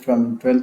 12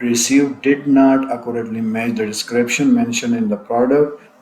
received did not accurately match the description mentioned in the product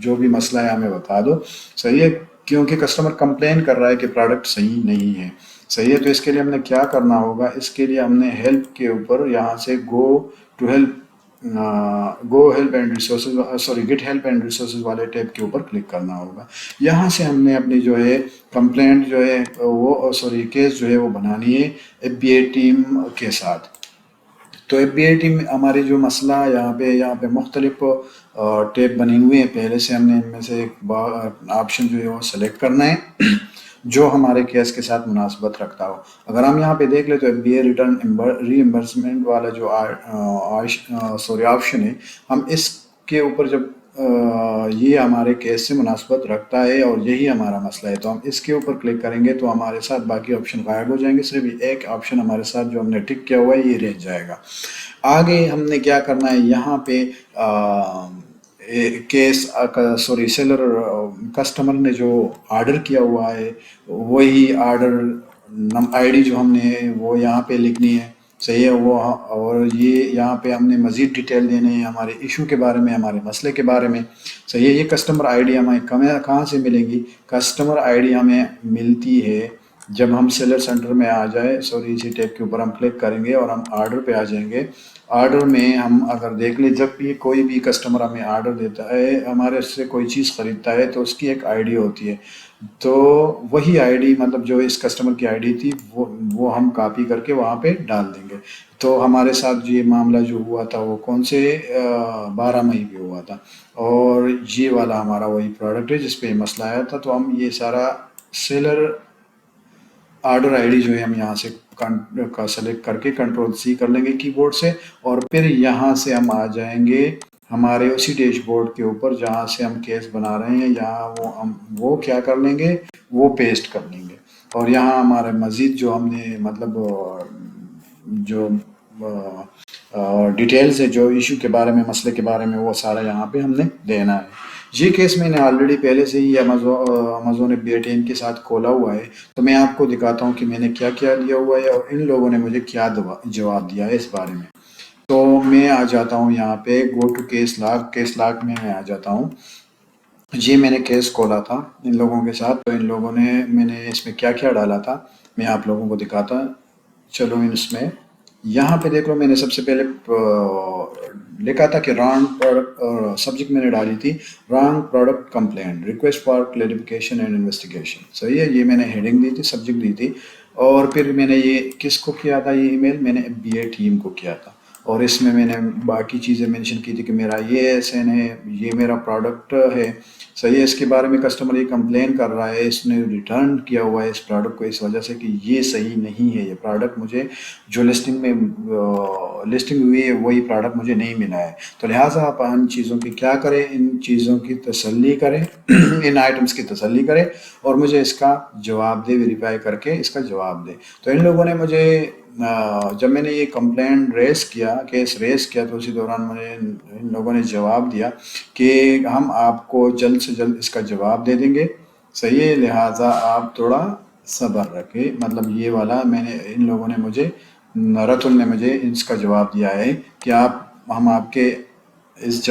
جو بھی مسئلہ ہے ہمیں بتا دو، صحیح ہے، کیونکہ کسٹمر کمپلین کر رہا ہے کہ پروڈکٹ صحیح نہیں ہے، صحیح ہے۔ تو اس کے لیے ہم نے کیا کرنا ہوگا، اس کے لیے ہم نے ہیلپ کے اوپر یہاں سے گو ہیلپ اینڈ ریسورسز گٹ ہیلپ اینڈ ریسورسز والے ٹیب کے اوپر کلک کرنا ہوگا۔ یہاں سے ہم نے اپنی جو ہے کمپلینٹ جو ہے وہ کیس جو ہے وہ بنانی ہے ایف بی اے ٹیم کے ساتھ۔ تو ایف بی اے ٹیم ہماری جو مسئلہ یہاں پہ مختلف ٹیب بنے ہوئے ہیں، پہلے سے ہم نے ان میں سے ایک آپشن جو ہے وہ سلیکٹ کرنا ہے جو ہمارے کیس کے ساتھ مناسبت رکھتا ہو۔ اگر ہم یہاں پہ دیکھ لیں تو ایف بی اے ریٹرن ری امبرسمنٹ والا جو آپشن ہے، ہم اس کے اوپر جب یہ ہمارے کیس سے مناسبت رکھتا ہے اور یہی ہمارا مسئلہ ہے تو ہم اس کے اوپر کلک کریں گے تو ہمارے ساتھ باقی آپشن غائب ہو جائیں گے، صرف ایک آپشن ہمارے ساتھ جو ہم نے ٹک کیا ہوا ہے یہ رہ جائے گا۔ آگے ہم نے کیا کرنا ہے، یہاں پہ سیلر کسٹمر نے جو آرڈر کیا ہوا ہے وہی آرڈر آئی ڈی جو ہم نے وہ یہاں پہ لکھنی ہے، صحیح ہے وہ، اور یہ یہاں پہ ہم نے مزید ڈیٹیل دینے ہیں ہمارے ایشو کے بارے میں، ہمارے مسئلے کے بارے میں، صحیح ہے۔ یہ کسٹمر آئی ڈی ہمیں کہاں سے ملے گی، کسٹمر آئی ڈی ہمیں ملتی ہے جب ہم سیلر سینٹر میں آ جائے، اسی ٹیب کے اوپر ہم کلک کریں گے اور ہم آرڈر پہ آ جائیں گے۔ آرڈر میں ہم اگر دیکھ لیں، جب بھی کوئی بھی کسٹمر ہمیں آرڈر دیتا ہے، ہمارے سے کوئی چیز خریدتا ہے تو اس کی ایک آئی ڈی ہوتی ہے، تو وہی آئی ڈی مطلب جو اس کسٹمر کی آئی ڈی تھی وہ ہم کاپی کر کے وہاں پہ ڈال دیں گے۔ تو ہمارے ساتھ یہ معاملہ جو ہوا تھا وہ کون سے 12 مئی پہ ہوا تھا، اور یہ والا ہمارا وہی پروڈکٹ ہے جس پہ مسئلہ آیا تھا۔ تو ہم یہ سارا سیلر آرڈر آئی ڈی جو ہے ہم یہاں سے سلیکٹ کر کے کنٹرول سی کر لیں گے کی بورڈ سے، اور پھر یہاں سے ہم آ جائیں گے ہمارے اسی ڈیش بورڈ کے اوپر جہاں سے ہم کیس بنا رہے ہیں، یہاں وہ کیا کر لیں گے، وہ پیسٹ کر لیں گے، اور یہاں ہمارے مزید جو ہم نے مطلب جو ڈیٹیلز ہے جو ایشو کے بارے میں، مسئلے کے بارے میں، وہ سارا یہاں پہ ہم نے دینا ہے۔ یہ کیس میں نے آلریڈی پہلے سے ہی امیزون ایف بی اے ٹیم کے ساتھ کھولا ہوا ہے، تو میں آپ کو دکھاتا ہوں کہ میں نے کیا کیا دیا ہوا ہے اور ان لوگوں نے مجھے کیا جواب دیا ہے اس بارے میں۔ تو میں آ جاتا ہوں یہاں پہ گو ٹو کیس لاگ میں آ جاتا ہوں۔ جی میں نے کیس کھولا تھا ان لوگوں کے ساتھ، تو ان لوگوں نے میں نے اس میں کیا کیا ڈالا تھا میں آپ لوگوں کو دکھاتا چلو۔ اس میں یہاں پہ دیکھ لو، میں نے سب سے پہلے لکھا تھا کہ رانگ پروڈکٹ، سبجیکٹ میں نے ڈالی تھی wrong product complaint request for clarification and investigation, صحیح ہے، یہ میں نے ہیڈنگ دی تھی، سبجیکٹ دی تھی، اور پھر میں نے یہ کس کو کیا تھا، یہ ای میل میں نے ایف بی اے ٹیم کو کیا تھا، اور اس میں نے باقی چیزیں مینشن کی تھی کہ میرا یہ ایس این ہے، یہ میرا پروڈکٹ ہے، صحیح ہے، اس کے بارے میں کسٹمر یہ کمپلین کر رہا ہے، اس نے ریٹرن کیا ہوا ہے اس پروڈکٹ کو اس وجہ سے کہ یہ صحیح نہیں ہے، یہ پروڈکٹ مجھے جو لسٹنگ ہوئی ہے وہی پروڈکٹ مجھے نہیں ملا ہے۔ تو لہٰذا آپ ان چیزوں کی کیا کریں، ان چیزوں کی تسلی کریں ان آئٹمس کی تسلی کریں اور مجھے اس کا جواب دے، ویریفائی کر کے اس کا جواب دے۔ تو ان لوگوں نے مجھے جب میں نے یہ کمپلین کیس ریز کیا تو اسی دوران مجھے ان لوگوں نے جواب دیا کہ ہم آپ کو جلد سے جلد اس کا جواب دے دیں گے، صحیح ہے، لہٰذا آپ تھوڑا صبر رکھیں، مطلب یہ والا میں نے ان لوگوں نے مجھے رتن نے مجھے اس کا جواب دیا ہے کہ ہم آپ کے اس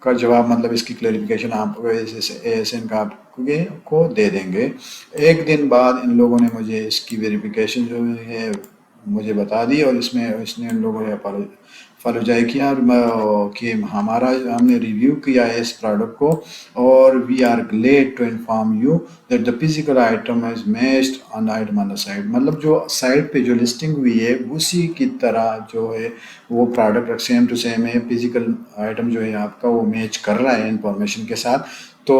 کا جواب مطلب اس کی کلیریفیکیشن آپ کو ASN کا آپ کو دے دیں گے۔ ایک دن بعد ان لوگوں نے مجھے اس کی ویریفیکیشن جو ہے مجھے بتا دی، اور اس نے ان لوگوں نے فالوجائی کیا کہ ہم نے ریویو کیا ہے اس پروڈکٹ کو، اور we are glad to inform you that the physical item is matched on item on the site, مطلب جو سائٹ پہ جو لسٹنگ ہوئی ہے اسی کی طرح جو ہے وہ پروڈکٹ سیم ٹو سیم ہے، فزیکل آئٹم جو ہے آپ کا وہ میچ کر رہا ہے انفارمیشن کے ساتھ۔ تو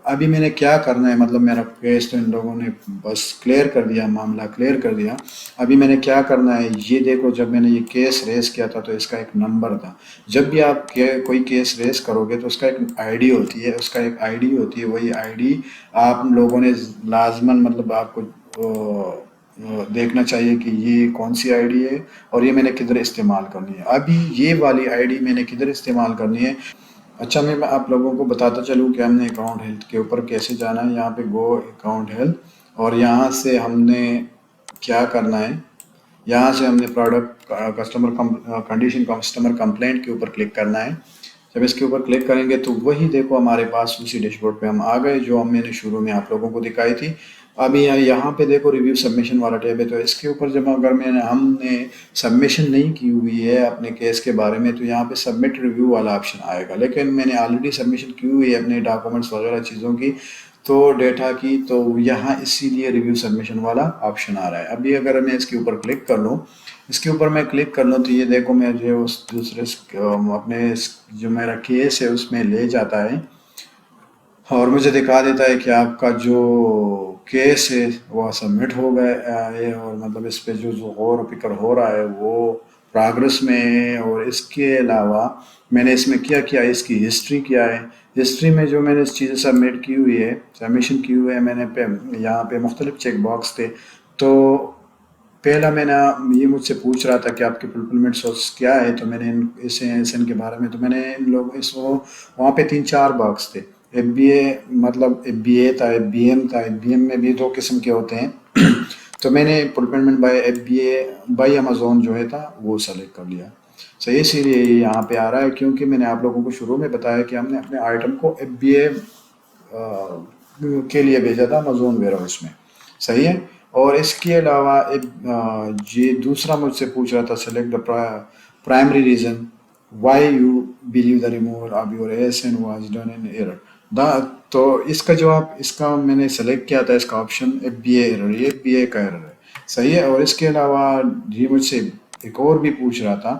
ابھی میں نے کیا کرنا ہے، مطلب میرا کیس تو ان لوگوں نے بس کلیئر کر دیا، معاملہ کلیئر کر دیا۔ ابھی میں نے کیا کرنا ہے، یہ دیکھو، جب میں نے یہ کیس ریز کیا تھا تو اس کا ایک نمبر تھا، جب بھی آپ کوئی کیس ریز کرو گے تو اس کا ایک آئی ڈی ہوتی ہے، وہی آئی ڈی آپ لوگوں نے لازماً مطلب آپ کو دیکھنا چاہیے کہ یہ کون سی آئی ڈی ہے اور یہ میں نے کدھر استعمال کرنی ہے۔ ابھی یہ والی آئی ڈی میں نے کدھر استعمال کرنی ہے، اچھا میں آپ لوگوں کو بتاتا چلوں کہ ہم نے اکاؤنٹ ہیلتھ کے اوپر کیسے جانا ہے۔ یہاں پہ گو اکاؤنٹ ہیلتھ، اور یہاں سے ہم نے کیا کرنا ہے، یہاں سے ہم نے product customer condition customer complaint کے اوپر کلک کرنا ہے۔ جب اس کے اوپر کلک کریں گے تو وہی دیکھو ہمارے پاس اسی ڈیش بورڈ پہ ہم آ گئے جو میں نے شروع میں آپ لوگوں کو دکھائی تھی. ابھی یہاں پہ دیکھو ریویو سبمیشن والا ٹیب ہے، تو اس کے اوپر جب اگر ہم نے سبمیشن نہیں کی ہوئی ہے اپنے کیس کے بارے میں تو یہاں پہ سبمٹ ریویو والا آپشن آئے گا، لیکن میں نے آلریڈی سبمیشن کی ہوئی ہے اپنے ڈاکومنٹس وغیرہ چیزوں کی تو ڈیٹا کی، تو یہاں اسی لیے ریویو سبمیشن والا آپشن آ رہا ہے. ابھی اگر میں اس کے اوپر کلک کر لوں، اس کے اوپر میں کلک کر لوں تو یہ دیکھو میں جو اس دوسرے اپنے جو میرا کیس ہے اس میں لے جاتا ہے اور مجھے دکھا دیتا ہے کہ آپ کا جو کیس ہے وہ سبمٹ ہو گیا ہے، اور مطلب اس پہ جو غور و فکر ہو رہا ہے وہ پراگرس میں ہے. اور اس کے علاوہ میں نے اس میں کیا کیا، اس کی ہسٹری کیا ہے. ہسٹری میں جو میں نے اس چیزیں سبمٹ کی ہوئی ہے، سبمیشن کی ہوئی ہے، میں نے یہاں پہ مختلف چیک باکس تھے. تو پہلا میں نے یہ مجھ سے پوچھ رہا تھا کہ آپ کے فلفلمنٹ سورس کیا ہے، تو میں نے ان کے بارے میں تو میں نے ان لوگ اس وہاں پہ 3-4 باکس تھے. ایف بی اے مطلب ایف بی اے تھا، ایف بی ایم تھا. ایف بی ایم میں بھی 2 قسم کے ہوتے ہیں تو میں نے fulfilment by F be A by Amazon جو ہے تھا وہ سلیکٹ کر لیا. صحیح، اسی لیے یہاں پہ آ رہا ہے کیونکہ میں نے آپ لوگوں کو شروع میں بتایا کہ ہم نے اپنے آئٹم کو ایف بی اے کے لیے بھیجا تھا امیزون ویئر ہاؤس میں. صحیح ہے. اور اس کے علاوہ یہ دوسرا مجھ سے پوچھ رہا تھا select the primary reason why you believe the removal of your S N was done in error. تو اس کا جواب، اس کا میں نے سلیکٹ کیا تھا اس کا option F B a error, یہ ایف بی اے کا ایرر ہے. صحیح ہے. اور اس کے علاوہ یہ مجھ سے ایک اور بھی پوچھ رہا تھا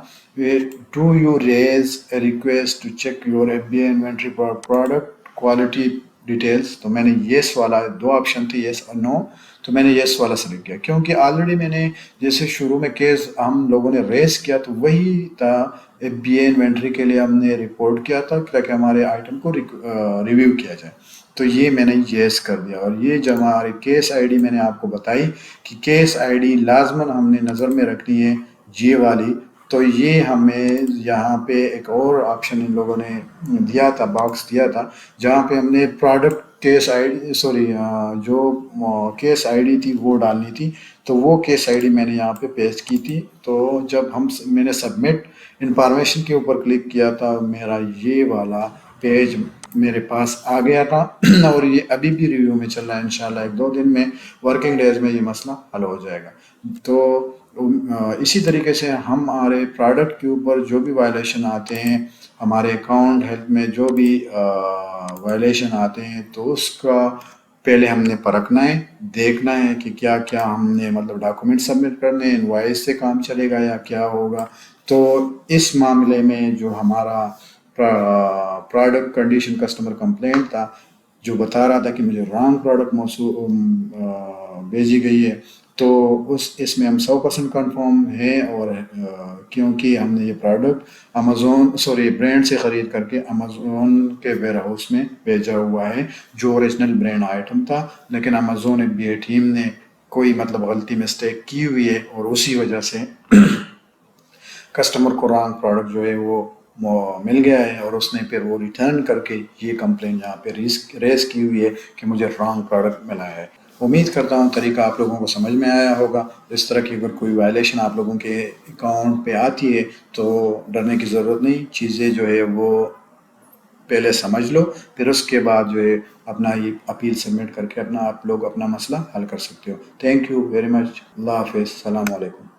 to you raise a request to check your F be A inventory product quality details. تو میں نے یس والا 2 آپشن تھے، یس اور نو، تو میں نے یس والا سلیکٹ کیا کیونکہ آلریڈی میں نے جیسے شروع میں کیس ہم لوگوں نے ریز کیا تو وہی تھا ایف بی اے انوینٹری کے لیے ہم نے رپورٹ کیا تھا تاکہ ہمارے آئٹم کو ریویو کیا جائے. تو یہ میں نے یس کر دیا. اور یہ جو ہماری کیس آئی ڈی میں نے آپ کو بتائی کہ کیس آئی ڈی لازماً ہم نے نظر میں رکھنی ہے یہ والی. تو یہ ہمیں یہاں پہ ایک اور آپشن ان لوگوں نے دیا تھا، باکس دیا تھا جہاں پہ ہم نے پروڈکٹ کیس آئی ڈی جو کیس آئی ڈی تھی وہ ڈالنی تھی. تو وہ کیس آئی ڈی میں نے یہاں پہ پیسٹ کی تھی. تو جب میں نے سبمٹ انفارمیشن کے اوپر کلک کیا تھا میرا یہ والا پیج میرے پاس آ گیا تھا اور یہ ابھی بھی ریویو میں چل رہا ہے. انشاءاللہ 1-2 دن میں، ورکنگ ڈیز میں یہ مسئلہ حل ہو جائے گا. تو اسی طریقے سے ہمارے پروڈکٹ کے اوپر جو بھی وائلیشن آتے ہیں، ہمارے اکاؤنٹ ہیلتھ میں جو بھی وائلیشن آتے ہیں تو اس کا پہلے ہم نے پرکھنا ہے، دیکھنا ہے کہ کیا کیا ہم نے مطلب ڈاکومنٹ سبمٹ کرنے ہیں، انوائس سے کام چلے گا یا کیا ہوگا. تو اس معاملے میں جو ہمارا پروڈکٹ کنڈیشن کسٹمر کمپلینٹ تھا جو بتا رہا تھا کہ مجھے رانگ پروڈکٹ بھیجی گئی ہے، تو اس میں ہم 100% کنفرم ہے. اور کیونکہ ہم نے یہ پروڈکٹ برانڈ سے خرید کر کے امیزون کے ویئر ہاؤس میں بھیجا ہوا ہے جو اوریجنل برانڈ آئٹم تھا، لیکن امیزون ایف بی اے ٹیم نے کوئی مطلب غلطی مسٹیک کی ہوئی ہے اور اسی وجہ سے کسٹمر کو رانگ پروڈکٹ جو ہے وہ مل گیا ہے اور اس نے پھر وہ ریٹرن کر کے یہ کمپلین یہاں پہ ریز کی ہوئی ہے کہ مجھے رانگ پروڈکٹ ملا ہے. امید کرتا ہوں طریقہ آپ لوگوں کو سمجھ میں آیا ہوگا. اس طرح کی اگر کوئی وائلیشن آپ لوگوں کے اکاؤنٹ پہ آتی ہے تو ڈرنے کی ضرورت نہیں. چیزیں جو ہے وہ پہلے سمجھ لو، پھر اس کے بعد جو ہے اپنا یہ اپیل سبمٹ کر کے آپ لوگ اپنا مسئلہ حل کر سکتے ہو. Thank you very much. اللہ حافظ. السلام علیکم.